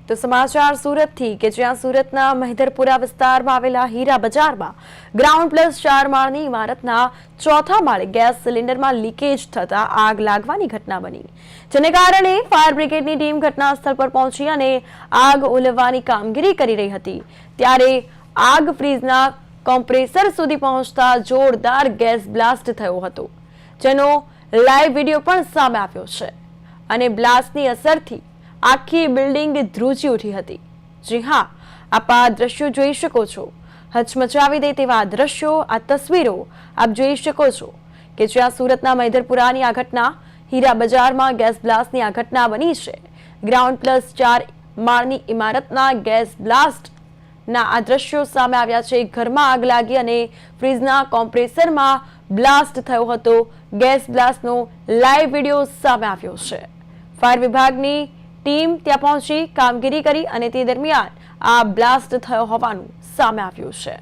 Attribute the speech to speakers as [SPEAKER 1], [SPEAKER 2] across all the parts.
[SPEAKER 1] તો સમાચાર સુરતથી કે જ્યાં સુરતના મહેદરપુરા વિસ્તારમાં આવેલા હીરા બજારમાં ગ્રાઉન્ડ પ્લસ 4 માળની ઇમારતના ચોથા માળે ગેસ સિલિન્ડરમાં લીકેજ થતા આગ લાગવાની ઘટના બની, જેને કારણે ફાયર બ્રિગેડની ટીમ ઘટના સ્થળ પર પહોંચી અને આગ ઓલવવાની કામગીરી કરી રહી હતી, ત્યારે આગ ફ્રીજના કોમ્પ્રેસર સુધી પહોંચતા જોરદાર ગેસ બ્લાસ્ટ થયો હતો, જેનો લાઈવ વિડીયો પણ સામે આવ્યો છે અને બ્લાસ્ટની અસરથી આખી બિલ્ડિંગ ધ્રુજી ઉઠી હતી। જી હા, આપ આ દ્રશ્યો જોઈ શકો છો। હચમચાવી દે તેવા દ્રશ્યો, આ તસવીરો આપ જોઈ શકો છો કે જ્યાં સુરતના મહેદરપુરાની આ ઘટના, હીરા બજારમાં ગેસ બ્લાસ્ટની આ ઘટના બની છે। ગ્રાઉન્ડ પ્લસ 4 માળની ઇમારતના ગેસ બ્લાસ્ટના આ દ્રશ્યો સામે આવ્યા છે। ઘરમાં આગ લાગી અને ફ્રીજના કોમ્પ્રેસરમાં બ્લાસ્ટ થયો હતો। ગેસ બ્લાસ્ટનો લાઈવ વિડીયો સામે આવ્યો છે। ફાયર વિભાગની ટીમ ત્યાં પહોંચી કામગીરી કરી અને તે દરમિયાન આ બ્લાસ્ટ થયો હોવાનું સામે આવ્યું છે।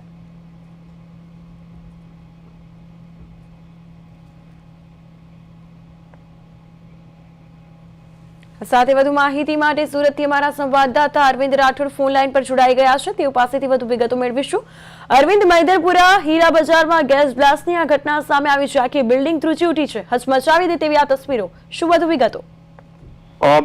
[SPEAKER 1] સાથે વધુ માહિતી માટે સુરતથી અમારા સંવાદદાતા અરવિંદ રાઠોડ ફોન લાઈન પર જોડાઈ ગયા છે, તેઓ પાસેથી વધુ વિગતો મેળવીશું। અરવિંદ, મહેદરપુરા હીરા બજારમાં ગેસ બ્લાસ્ટની આ ઘટના સામે આવી છે, આખી બિલ્ડિંગ ધ્રુજી ઉઠી છે, હચમચાવી દે તેવી આ તસવીરો, શું વધુ વિગતો?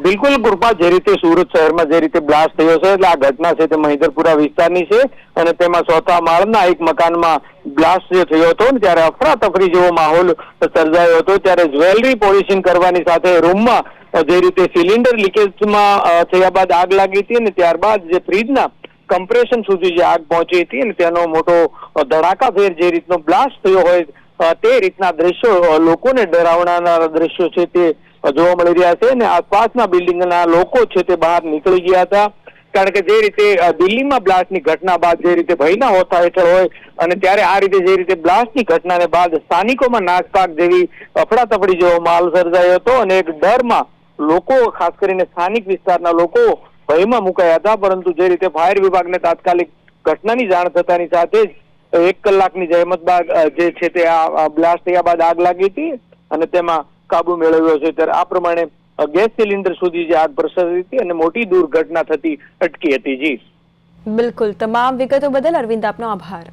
[SPEAKER 2] બિલકુલ કૃપા, જે રીતે સુરત શહેરમાં જે રીતે બ્લાસ્ટ થયો છે, એટલે આ ઘટના છે તે મહેદરપુરા વિસ્તારની છે અને તેમાં ચોથા માળના એક મકાનમાં બ્લાસ્ટ જે થયો હતો ને ત્યારે અફરાતફરી જેવો માહોલ સર્જાયો હતો। ત્યારે જ્વેલરી પોલિશિંગ કરવાની સાથે રૂમમાં જે રીતે સિલિન્ડર લીકેજમાં થયા બાદ આગ લાગી હતી અને ત્યારબાદ જે ફ્રીજના કમ્પ્રેશન સુધી જે આગ પહોંચી હતી અને તેનો મોટો ધડાકાભેર જે રીતનો બ્લાસ્ટ થયો હોય તે રીતના દ્રશ્યો, લોકોને ડરાવનારા દ્રશ્યો છે તે જોવા મળી રહ્યા છે અને આસપાસના બિલ્ડિંગના લોકો છે તે બહાર નીકળી ગયા હતા, કારણ કે જે રીતે દિલ્હીમાં બ્લાસ્ટની ઘટના બાદ જે રીતે ભયના હોતા હેઠળ હોય અને ત્યારે આ રીતે જે રીતે બ્લાસ્ટની ઘટનાને બાદ સ્થાનિકોમાં નાસભાગ જેવી અફડાતફડી જેવો માહોલ સર્જાયો હતો અને એક ડરમાં લોકો, ખાસ કરીને સ્થાનિક વિસ્તારના લોકો ભયમાં મુકાયા હતા। પરંતુ જે રીતે ફાયર વિભાગને તાત્કાલિક ઘટનાની જાણ થતાની સાથે જ 1 કલાકની જહેમત બાદ જે છે તે આ બ્લાસ્ટ થયા બાદ આગ લાગી હતી અને તેમાં કાબુ મેળવ્યો છે। ત્યારે આ પ્રમાણે ગેસ સિલિન્ડર સુધી જે આગ પ્રસરી હતી અને મોટી દુર્ઘટના થતી અટકી હતી। જી
[SPEAKER 1] બિલકુલ, તમામ વિગતો બદલ અરવિંદ આપનો આભાર।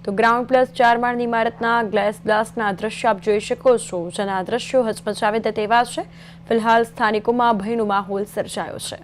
[SPEAKER 1] તો ગ્રાઉન્ડ પ્લસ 4 માળની ઇમારતના ગેસ બ્લાસ્ટના દ્રશ્ય આપ જોઈ શકો છો, જેના દ્રશ્યો હચમચાવી દે તેવા છે। ફિલહાલ સ્થાનિકોમાં ભયનો માહોલ સર્જાયો છે।